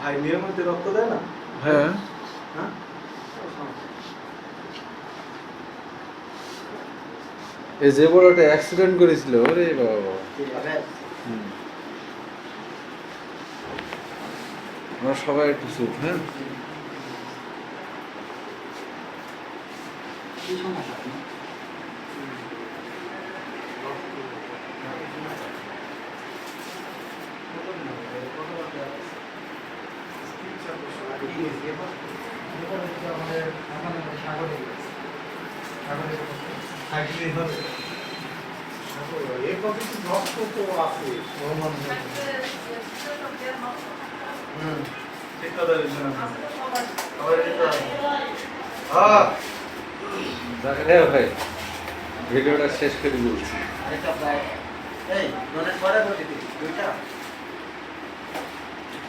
ভাই নিয়মিত রক্ত দেয় না? হ্যাঁ। হ্যাঁ? এই যে বড় একটা অ্যাক্সিডেন্ট করেছিল, ওরে বাবা। হুম। আমরা সবাই একটু চুপ, হ্যাঁ? কি সমস্যা আপনার? আমাদের সাগরে সাগরে হবে এই কতটি রক্ত তো আছে। ঠিক কথা বলছেন আপনি। সবাই যেতে হবে। হ্যাঁ। হ্যাঁ ভাই, ভিডিওটা শেষ করে বলছি। আরেকটা প্রায় এই ডোনেট করে বলি দুইটা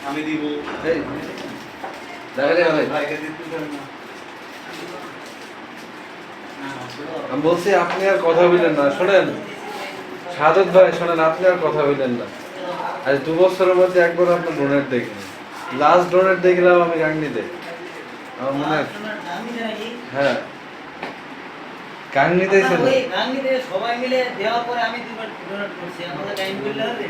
আমি দিব। এই দেখা ভাই, ভাইকে দিতে দেন না। আমি বলছি আপনি আর কথা বললেন না, শোনেন সাদত ভাই, শোনেন আপনি আর কথা বললেন না। আজ 2 বছরের মধ্যে একবার আপনার ডোনেট দেখিনি। লাস্ট ডোনেট দেখলাম আমি গাংনিতে, আমার মনে আছে। হ্যাঁ, গাংনিতেই ছিল। ওই গাঙ্গিতে সবাই মিলে দেওয়ার পরে আমি দুবার ডোনেট করছি, আমাদের টাইম করলে হবে।